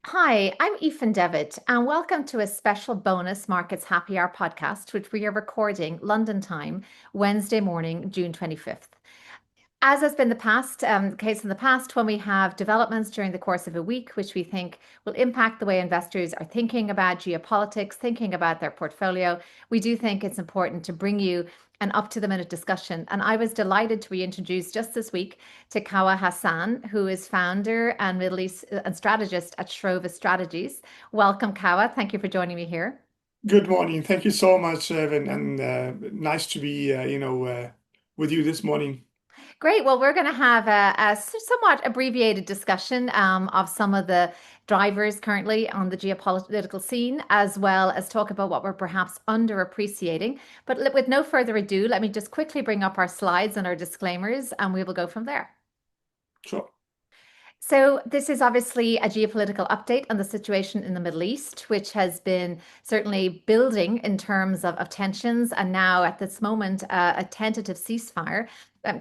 Hi, I'm Aoife Devitt, and welcome to a special bonus Markets Happy Hour podcast, which we are recording London time, Wednesday morning, June 25th. As has been the case in the past, when we have developments during the course of a week, which we think will impact the way investors are thinking about geopolitics, thinking about their portfolio, we do think it's important to bring you an up-to-the-minute discussion. And I was delighted to reintroduce just this week to Kawa Hassan, who is founder and Middle East and strategist at Shrova Strategies. Welcome, Kawa. Thank you for joining me here. Good morning. Thank you so much, Evan, and nice to be, with you this morning. Great. Well, we're going to have a somewhat abbreviated discussion of some of the drivers currently on the geopolitical scene, as well as talk about what we're perhaps underappreciating. But with no further ado, let me just quickly bring up our slides and our disclaimers, and we will go from there. Sure. So, this is obviously a geopolitical update on the situation in the Middle East, which has been certainly building in terms of tensions, and now at this moment, a tentative ceasefire.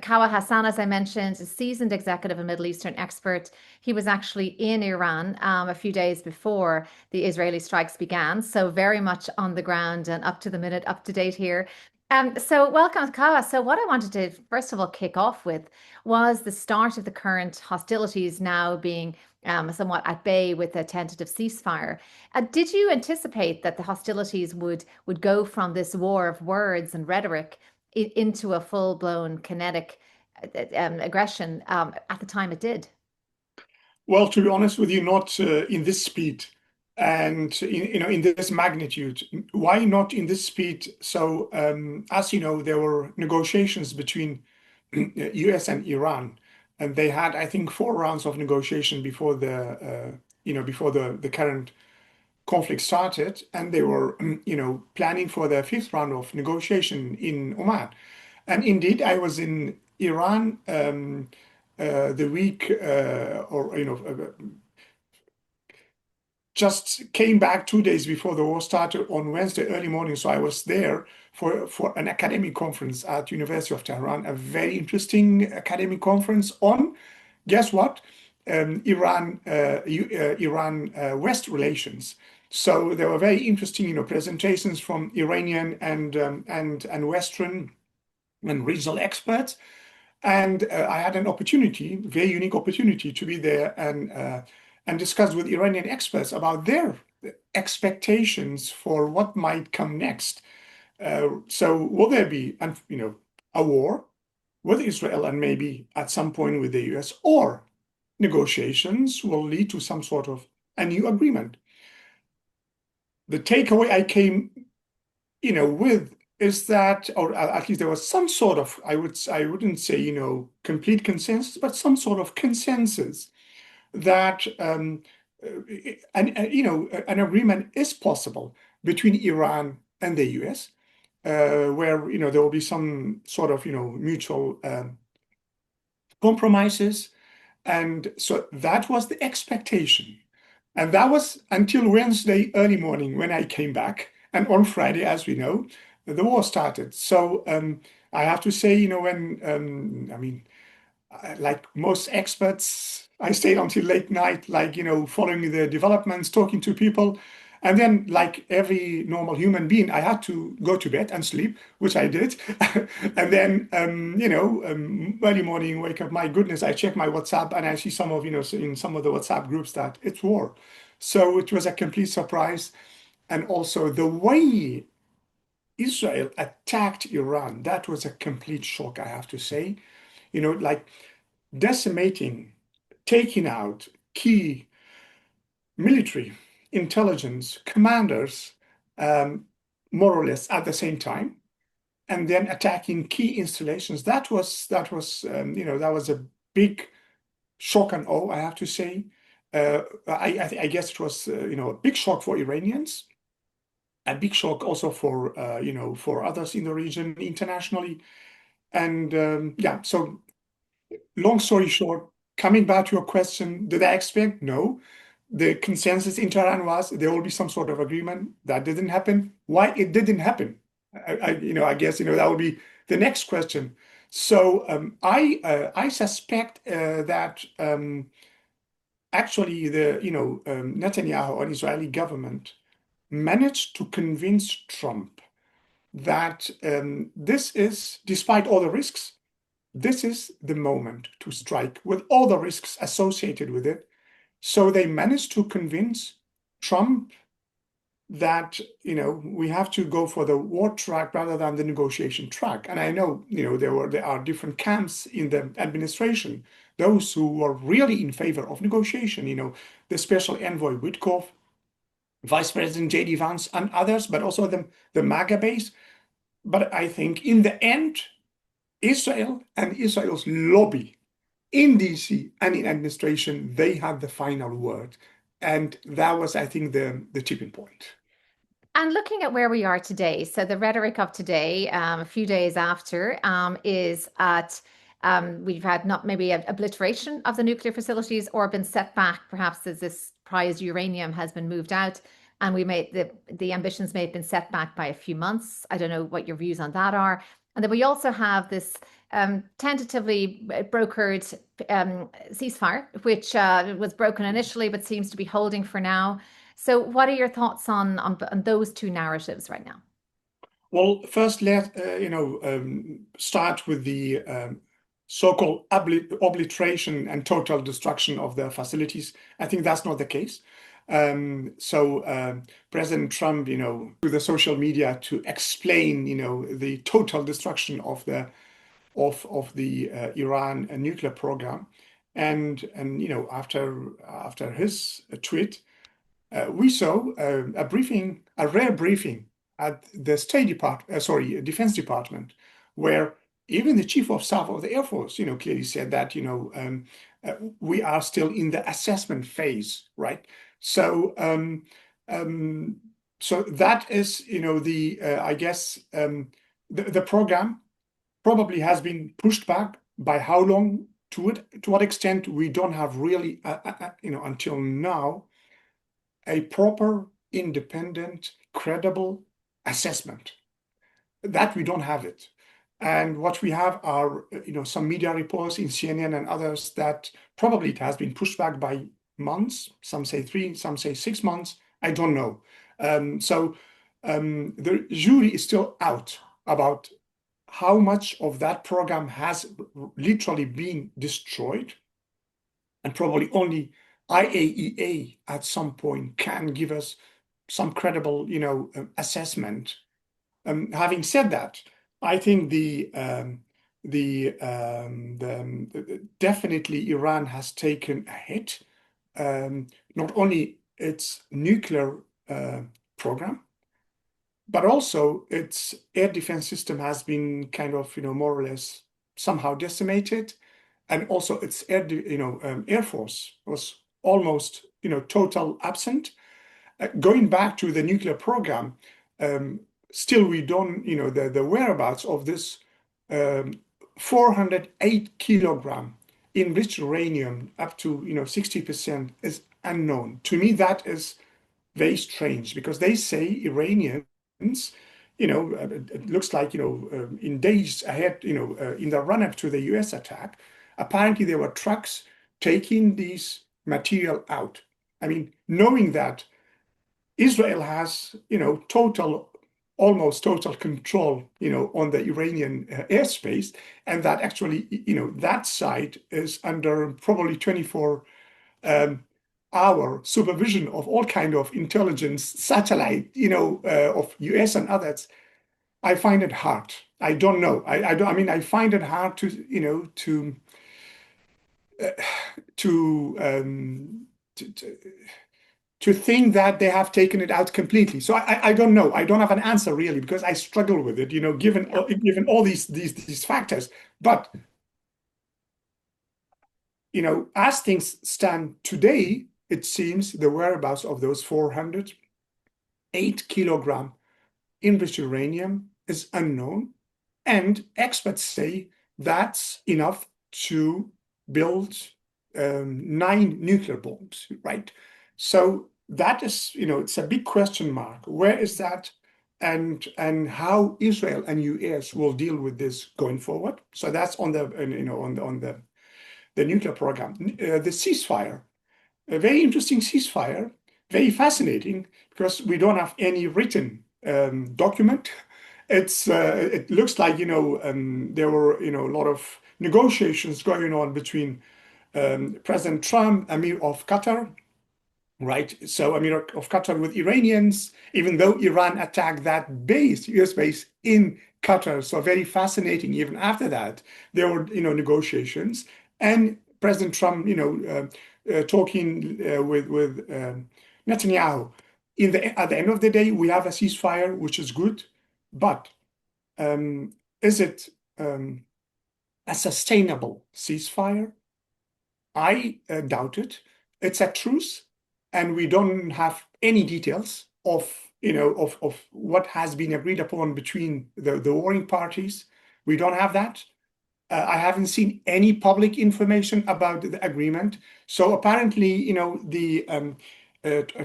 Kawa Hassan, as I mentioned, is a seasoned executive and Middle Eastern expert. He was actually in Iran a few days before the Israeli strikes began, so very much on the ground and up to the minute, up to date here. So welcome, Kawa. So what I wanted to first of all kick off with was the start of the current hostilities now being somewhat at bay with a tentative ceasefire. Did you anticipate that the hostilities would go from this war of words and rhetoric into a full-blown kinetic aggression at the time it did? Well, to be honest with you, not in this speed and in this magnitude. Why not in this speed? So, as you know, there were negotiations between US and Iran, and they had, I think, four rounds of negotiation before the current conflict started, and they were, planning for their fifth round of negotiation in Oman. And indeed, I was in Iran the week, or just came back 2 days before the war started on Wednesday early morning. So I was there for an academic conference at University of Tehran, a very interesting academic conference on, guess what? Iran West relations. So there were very interesting, presentations from Iranian and Western and regional experts. And I had an opportunity, very unique opportunity, to be there and discuss with Iranian experts about their expectations for what might come next. So will there be, a war with Israel and maybe at some point with the US, or negotiations will lead to some sort of a new agreement? The takeaway I came, with is that, or at least there was some sort of, I wouldn't say, complete consensus, but some sort of consensus that an agreement is possible between Iran and the US, where there will be some sort of mutual compromises, and so that was the expectation, and that was until Wednesday early morning when I came back, and on Friday, as we know, the war started. So I have to say, when like most experts, I stayed until late night, like, following the developments, talking to people. And then, like every normal human being, I had to go to bed and sleep, which I did. And then, early morning, wake up, my goodness, I check my WhatsApp and I see some of, in some of the WhatsApp groups that it's war. So it was a complete surprise. And also the way Israel attacked Iran, that was a complete shock, I have to say. Like decimating, taking out key military intelligence commanders, um, more or less at the same time, and then attacking key installations. That was a big shock and awe, I have to say. I guess it was a big shock for Iranians, a big shock also for others in the region internationally, and yeah. So long story short, coming back to your question, did I expect? No. The consensus in Tehran was there will be some sort of agreement. That didn't happen. Why it didn't happen? I guess that would be the next question. So I suspect that actually the Netanyahu or Israeli government managed to convince Trump that this is, despite all the risks, this is the moment to strike with all the risks associated with it. So they managed to convince Trump that we have to go for the war track rather than the negotiation track. And I know there are different camps in the administration. Those who were really in favor of negotiation, the special envoy Witkoff, Vice President J.D. Vance, and others, but also the MAGA base. But I think in the end, Israel and Israel's lobby in DC and in administration, they had the final word. And that was, I think, the tipping point. And looking at where we are today, so the rhetoric of today, a few days after, is at we've had not maybe an obliteration of the nuclear facilities or been set back, perhaps as this prized uranium has been moved out, and we made the ambitions may have been set back by a few months. I don't know what your views on that are. And then we also have this tentatively brokered ceasefire, which was broken initially, but seems to be holding for now. So what are your thoughts on those two narratives right now? Well, first, let start with the so-called obliteration and total destruction of the facilities. I think that's not the case. President Trump, through the social media to explain, the total destruction of the Iran nuclear program, and after his tweet. We saw a rare briefing at the Defense Department, where even the Chief of Staff of the Air Force, clearly said that, we are still in the assessment phase, right? So, so that is, I guess, the program probably has been pushed back. By how long? To what extent? We don't have really, until now, a proper, independent, credible assessment. That we don't have it. And what we have are, some media reports in CNN and others that probably it has been pushed back by months. Some say 3, some say 6 months. I don't know. The jury is still out about how much of that program has literally been destroyed, and probably only IAEA at some point can give us some credible, assessment. Having said that, I think definitely Iran has taken a hit. Not only its nuclear program, but also its air defense system has been kind of, more or less somehow decimated. And also its Air Force was almost, total absent. Going back to the nuclear program, still we don't, the whereabouts of this 408 kilogram enriched uranium up to, 60% is unknown. To me, that is very strange, because they say Iranians, it looks like, in days ahead, in the run-up to the US attack, apparently there were trucks taking this material out. I mean, knowing that Israel has, almost total control, on the Iranian airspace, and that actually, that site is under probably 24-hour supervision of all kind of intelligence satellite, of US and others. I find it hard. I don't know. I find it hard to, to think that they have taken it out completely. So I don't know. I don't have an answer really, because I struggle with it, given all these factors. But as things stand today, it seems the whereabouts of those 408 kilogram enriched uranium is unknown, and experts say that's enough to build 9 nuclear bombs, right? So that is, it's a big question mark. Where is that, and how Israel and US will deal with this going forward? So that's on the on the nuclear program. The ceasefire a very interesting ceasefire, very fascinating because we don't have any written document. It looks like there were a lot of negotiations going on between President Trump, Emir of Qatar, right? So Emir of Qatar with Iranians, even though Iran attacked that base, US base in Qatar. So very fascinating. Even after that, there were negotiations, and President Trump, talking with Netanyahu. At the end of the day, we have a ceasefire, which is good, but is it a sustainable ceasefire? I doubt it. It's a truce, and we don't have any details of of what has been agreed upon between the warring parties. We don't have that. I haven't seen any public information about the agreement. So apparently, the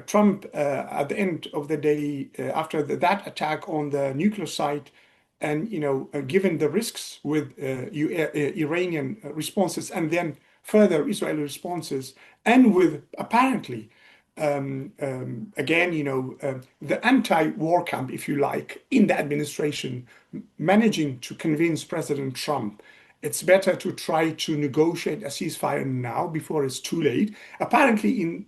Trump at the end of the day, after that attack on the nuclear site, and given the risks with Iranian responses, and then further Israeli responses, and with apparently again, the anti-war camp, if you like, in the administration, managing to convince President Trump it's better to try to negotiate a ceasefire now before it's too late. Apparently,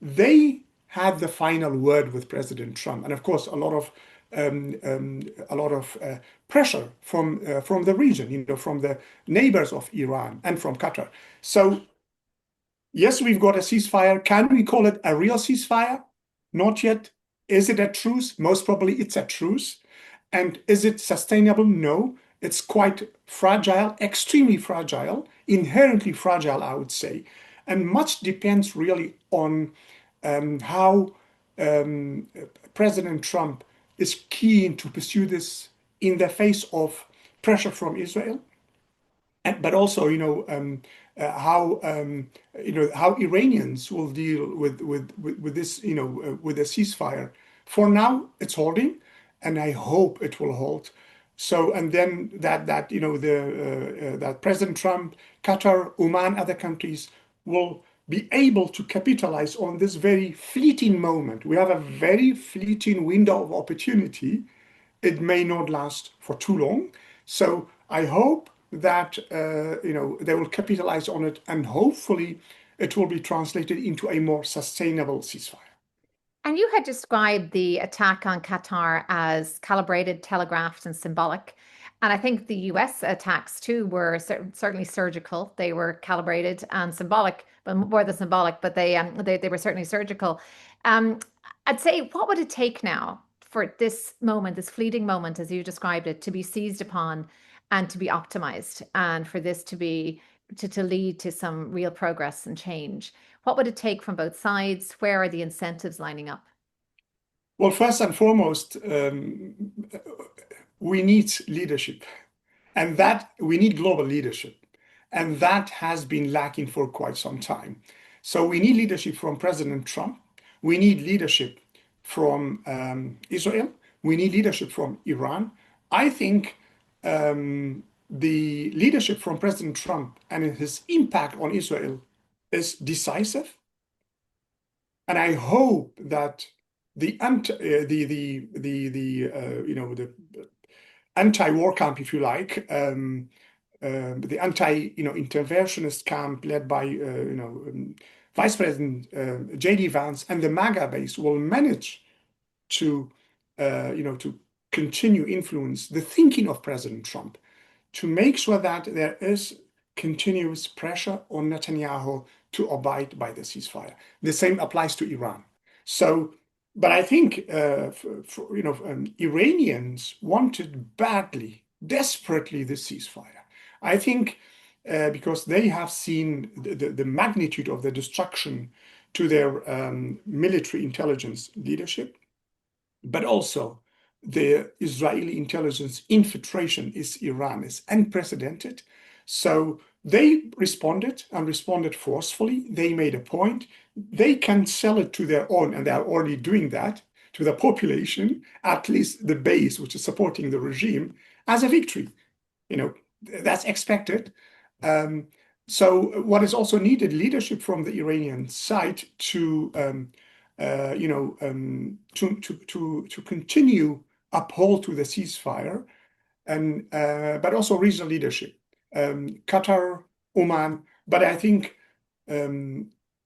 they had the final word with President Trump, and of course, a lot of pressure from the region, from the neighbors of Iran and from Qatar. So yes, we've got a ceasefire. Can we call it a real ceasefire? Not yet. Is it a truce? Most probably it's a truce. And is it sustainable? No. It's quite fragile, extremely fragile, inherently fragile, I would say. And much depends really on how President Trump is keen to pursue this in the face of pressure from Israel, but also, how Iranians will deal with this, with a ceasefire. For now, it's holding, and I hope it will hold. So, and then that President Trump, Qatar, Oman, other countries will be able to capitalize on this very fleeting moment. We have a very fleeting window of opportunity. It may not last for too long. So I hope that they will capitalize on it, and hopefully it will be translated into a more sustainable ceasefire. And you had described the attack on Qatar as calibrated, telegraphed, and symbolic. And I think the US attacks too were certainly surgical. They were calibrated and symbolic, but more than symbolic, but they were certainly surgical. Um, I'd say, what would it take now for this moment, this fleeting moment, as you described it, to be seized upon and to be optimized, and for this to lead to some real progress and change? What would it take from both sides? Where are the incentives lining up? Well, first and foremost, we need leadership, and that we need global leadership, and that has been lacking for quite some time. So we need leadership from President Trump. We need leadership from Israel. We need leadership from Iran. I think the leadership from President Trump and his impact on Israel is decisive. And I hope that the anti-war camp, if you like, the anti-interventionist camp led by Vice President J.D. Vance and the MAGA base will manage to to continue influence the thinking of President Trump, to make sure that there is continuous pressure on Netanyahu to abide by the ceasefire. The same applies to Iran. So, but I think Iranians wanted badly, desperately, the ceasefire. I think because they have seen the magnitude of the destruction to their military intelligence leadership, but also the Israeli intelligence infiltration is Iran is unprecedented. So they responded and responded forcefully. They made a point. They can sell it to their own, and they are already doing that, to the population, at least the base, which is supporting the regime, as a victory. That's expected. So what is also needed, leadership from the Iranian side to to continue uphold to the ceasefire, and but also regional leadership, Qatar, Oman. But I think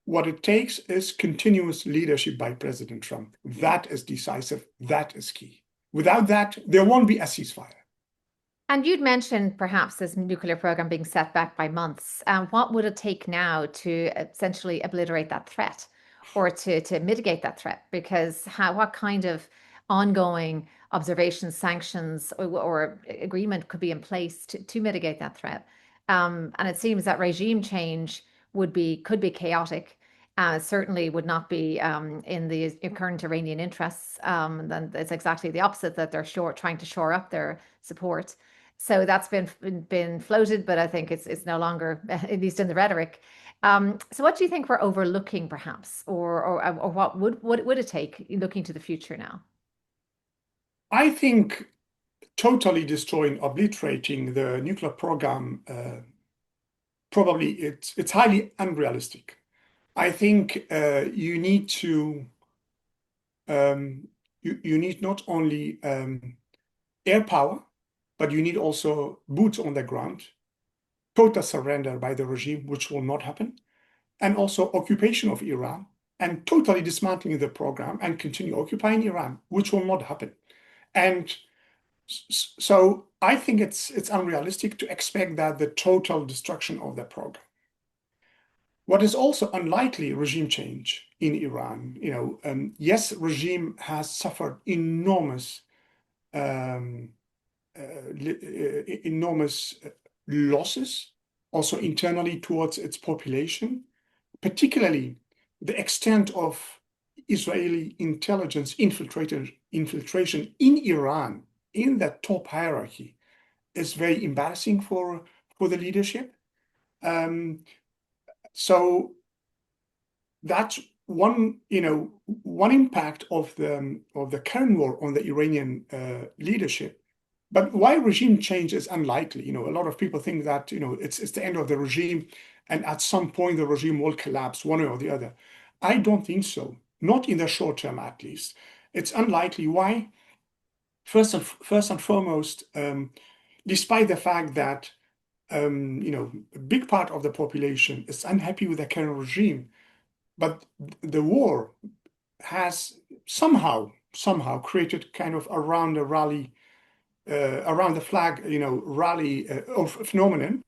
what it takes is continuous leadership by President Trump. That is decisive. That is key. Without that, there won't be a ceasefire. And you'd mentioned perhaps this nuclear program being set back by months. What would it take now to essentially obliterate that threat or to mitigate that threat? Because what kind of ongoing observations, sanctions, or agreement could be in place to mitigate that threat? And it seems that regime change could be chaotic. Certainly would not be in the current Iranian interests. Then it's exactly the opposite, that they're trying to shore up their support. So that's been floated, but I think it's no longer, at least in the rhetoric. So what do you think we're overlooking, perhaps, or what would it take looking to the future now? I think totally destroying, obliterating the nuclear program, probably it's highly unrealistic. I think you need to you need not only air power, but you need also boots on the ground, total surrender by the regime, which will not happen, and also occupation of Iran and totally dismantling the program and continue occupying Iran, which will not happen. And so I think it's unrealistic to expect that the total destruction of the program. What is also unlikely, regime change in Iran. Yes, regime has suffered um, enormous losses, also internally towards its population, particularly the extent of Israeli intelligence infiltration in Iran, in that top hierarchy, is very embarrassing for the leadership. Um, so that's one impact of the current war on the Iranian leadership. But why regime change is unlikely? A lot of people think that it's the end of the regime, and at some point the regime will collapse, one way or the other. I don't think so. Not in the short term, at least. It's unlikely. Why? First and foremost, despite the fact that a big part of the population is unhappy with the current regime, but the war has somehow created kind of around the rally, around the flag, rally of phenomenon.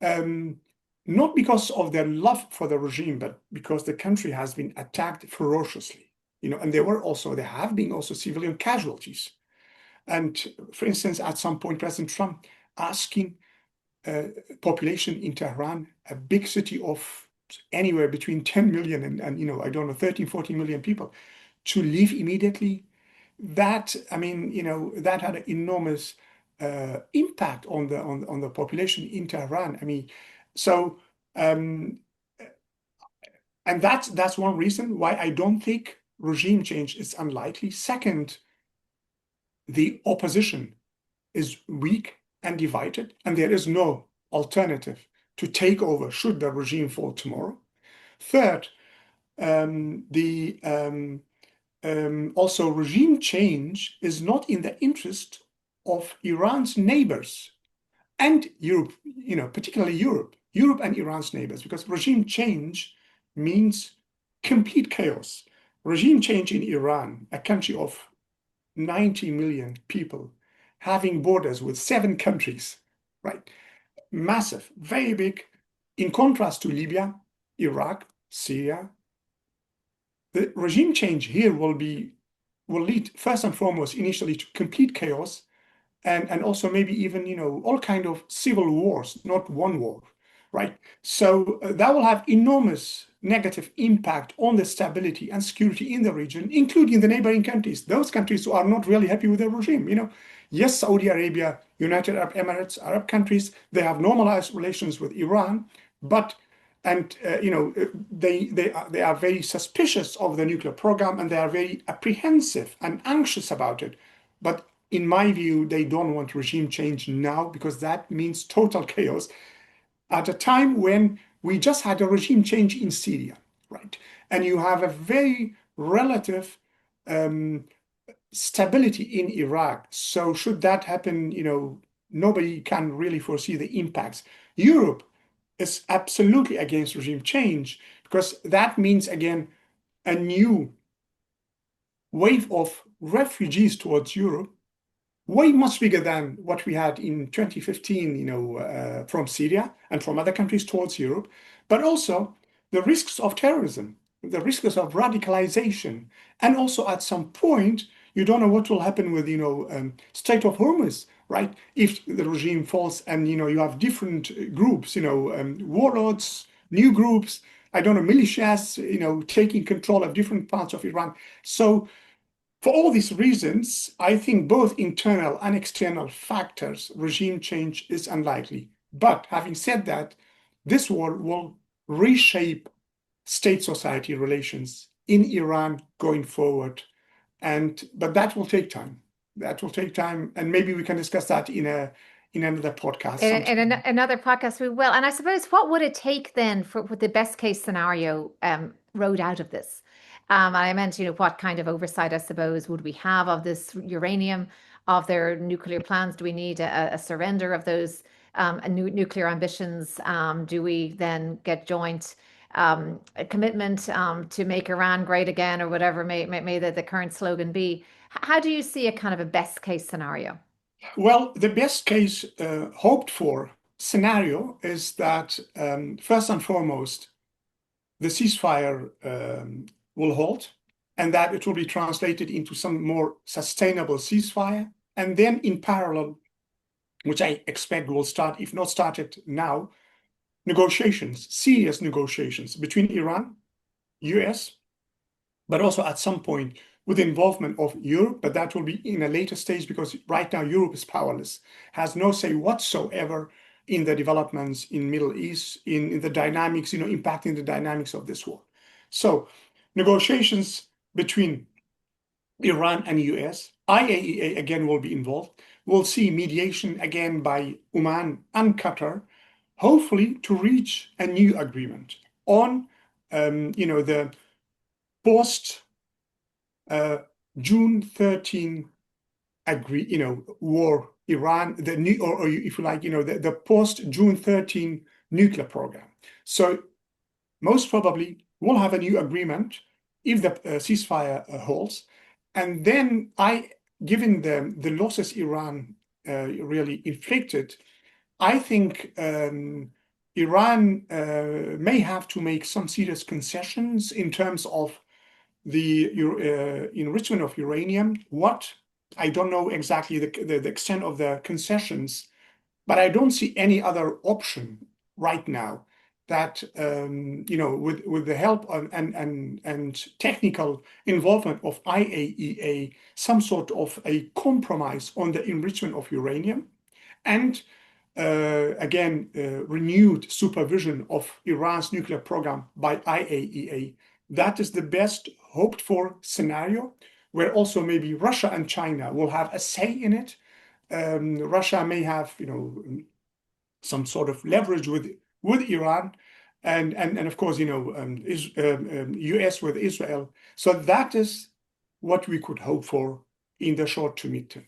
Um, Not because of their love for the regime, but because the country has been attacked ferociously. And there have been also civilian casualties. And for instance, at some point, President Trump asking population in Tehran, a big city of anywhere between 10 million and I don't know, 13, 14 million people, to leave immediately. That, I mean, that had an enormous impact on the population in Tehran. I mean, so and that's one reason why I don't think regime change is unlikely. Second, the opposition is weak and divided, and there is no alternative to take over should the regime fall tomorrow. Third, the also regime change is not in the interest of Iran's neighbors and Europe, particularly Europe and Iran's neighbors, because regime change means complete chaos. Regime change in Iran, a country of 90 million people, having borders with 7 countries, right? Massive, very big. In contrast to Libya, Iraq, Syria, the regime change here will lead first and foremost initially to complete chaos, and also maybe even all kind of civil wars, not one war, right? So that will have enormous negative impact on the stability and security in the region, including the neighboring countries, those countries who are not really happy with the regime. Yes, Saudi Arabia, United Arab Emirates, Arab countries, they have normalized relations with Iran, but they are very suspicious of the nuclear program, and they are very apprehensive and anxious about it. But in my view, they don't want regime change now because that means total chaos at a time when we just had a regime change in Syria, right? And you have a very relative um, stability in Iraq. So should that happen, nobody can really foresee the impacts. Europe is absolutely against regime change because that means, again, a new wave of refugees towards Europe, way much bigger than what we had in 2015, from Syria and from other countries towards Europe, but also the risks of terrorism, the risks of radicalization, and also at some point, you don't know what will happen with, Strait of Hormuz, right? If the regime falls and, you have different groups, warlords, new groups, I don't know, militias, taking control of different parts of Iran. So for all these reasons, I think both internal and external factors, regime change is unlikely. But having said that, this war will reshape state-society relations in Iran going forward. But that will take time. That will take time, and maybe we can discuss that in another podcast In sometime. another podcast, we will. And I suppose, what would it take then for the best case scenario road out of this? I meant, what kind of oversight, I suppose, would we have of this uranium, of their nuclear plans? Do we need a surrender of those nuclear ambitions? Do we then get joint a commitment to make Iran great again, or whatever may the current slogan be? How do you see a kind of a best case scenario? Well, the best case hoped for scenario is that first and foremost, the ceasefire will halt and that it will be translated into some more sustainable ceasefire. And then in parallel, which I expect will start, if not started now, negotiations, serious negotiations between Iran, US, but also at some point with the involvement of Europe, but that will be in a later stage because right now Europe is powerless, has no say whatsoever in the developments in Middle East, in the dynamics, impacting the dynamics of this war. So negotiations between Iran and US, IAEA again will be involved. We'll see mediation again by Oman and Qatar, hopefully to reach a new agreement on, the post June 13 war Iran, the new, or if you like, the post June 13 nuclear program. So most probably we'll have a new agreement if the ceasefire holds. And then given the losses Iran really inflicted, I think Iran may have to make some serious concessions in terms of the enrichment of uranium. What I don't know exactly the extent of the concessions, but I don't see any other option right now that with the help and technical involvement of IAEA, some sort of a compromise on the enrichment of uranium, and again renewed supervision of Iran's nuclear program by IAEA. That is the best hoped for scenario, where also maybe Russia and China will have a say in it. Russia may have, some sort of leverage with Iran, and of course, US with Israel. So that is what we could hope for in the short to midterm.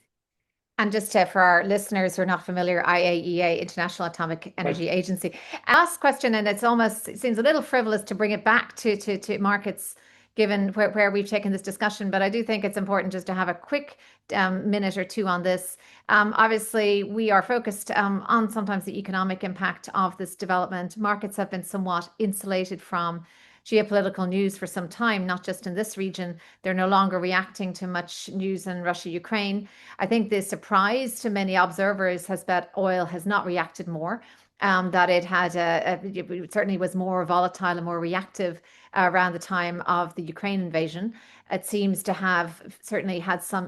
And just for our listeners who are not familiar, IAEA, International Atomic Energy Right. Agency. Last question, and it seems a little frivolous to bring it back to markets, given where we've taken this discussion, but I do think it's important just to have a quick minute or two on this. Obviously, we are focused on sometimes the economic impact of this development. Markets have been somewhat insulated from geopolitical news for some time, not just in this region. They're no longer reacting to much news in Russia, Ukraine. I think the surprise to many observers has that oil has not reacted more, that it had it certainly was more volatile and more reactive around the time of the Ukraine invasion. It seems to have certainly had some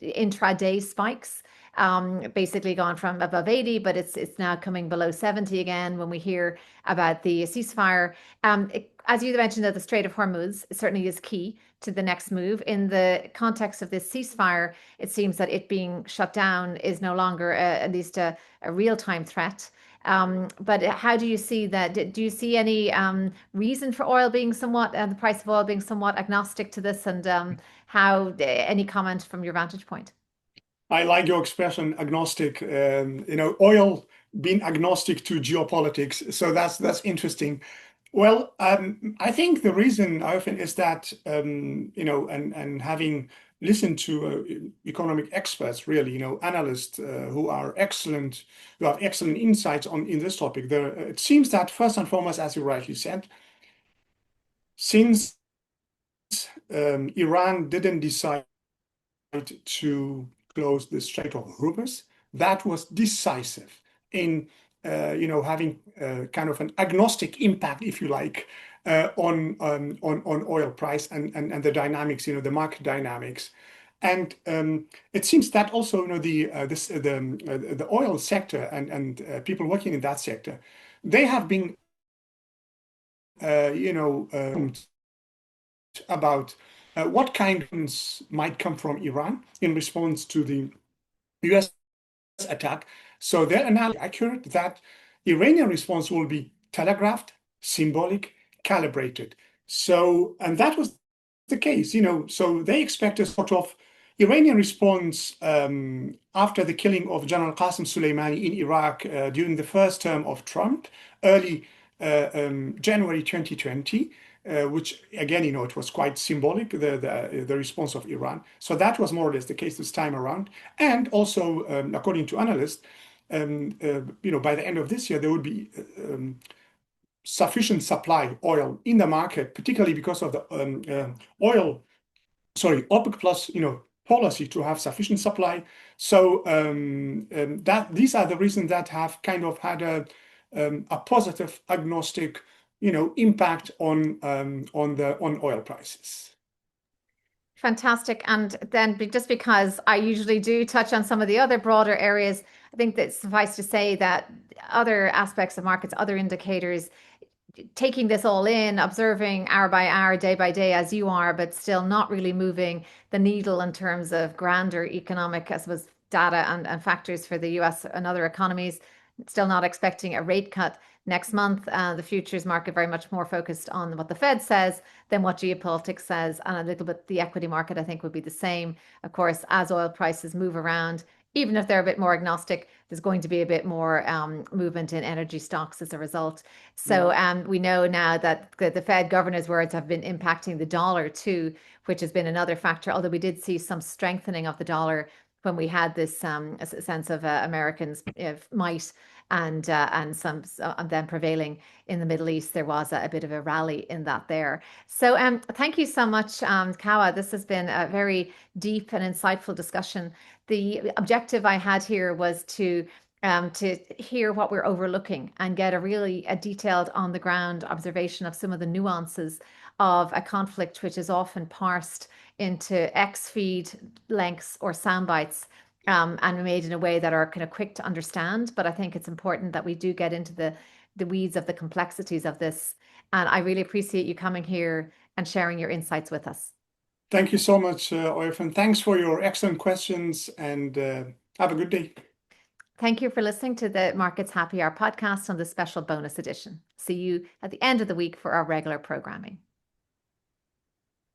intraday spikes, basically gone from above 80, but it's now coming below 70 again when we hear about the ceasefire. as you mentioned, that the Strait of Hormuz certainly is key to the next move. In the context of this ceasefire, it seems that it being shut down is no longer at least a real-time threat. But how do you see that? Do you see any reason for oil being somewhat, the price of oil being somewhat agnostic to this? And how, any comment from your vantage point? I like your expression agnostic, oil being agnostic to geopolitics. So that's interesting. Well, I think the reason often is that, and having listened to economic experts, really, analysts who are excellent, who have excellent insights in this topic, it seems that first and foremost, as you rightly said, since Iran didn't decide to close the Strait of Hormuz, that was decisive in having kind of an agnostic impact, if you like, on oil price and the dynamics, the market dynamics. And it seems that also, the oil sector and people working in that sector, they have been, about what kind of might come from Iran in response to the US attack. So their analysis is accurate that Iranian response will be telegraphed, symbolic, calibrated. So, and that was the case, so they expect a sort of Iranian response after the killing of General Qasem Soleimani in Iraq during the first term of Trump, early January 2020. Which again, it was quite symbolic, the response of Iran. So that was more or less the case this time around. And also, according to analysts, by the end of this year, there would be sufficient supply of oil in the market, particularly because of the OPEC plus, policy to have sufficient supply. So that these are the reasons that have kind of had a positive agnostic impact on oil prices. Fantastic. And then just because I usually do touch on some of the other broader areas, I think that suffice to say that other aspects of markets, other indicators, taking this all in, observing hour by hour, day by day, as you are, but still not really moving the needle in terms of grander economic, I suppose, data and factors for the US and other economies. Still not expecting a rate cut next month. The futures market very much more focused on what the Fed says than what geopolitics says, and a little bit the equity market, I think, would be the same. Of course, as oil prices move around, even if they're a bit more agnostic, there's going to be a bit more movement in energy stocks as a result. So we know now that the Fed governor's words have been impacting the dollar too, which has been another factor, although we did see some strengthening of the dollar when we had this sense of Americans' might and some and then prevailing in the Middle East, there was a bit of a rally in that there. So thank you so much, Kawa. This has been a very deep and insightful discussion. The objective I had here was to hear what we're overlooking and get a detailed on the ground observation of some of the nuances of a conflict which is often parsed into X feed lengths or sound bites and made in a way that are kind of quick to understand. But I think it's important that we do get into the weeds of the complexities of this. And I really appreciate you coming here and sharing your insights with us. Thank you so much, Oyfan. Thanks for your excellent questions and have a good day. Thank you for listening to the Markets Happy Hour podcast on this special bonus edition. See you at the end of the week for our regular programming.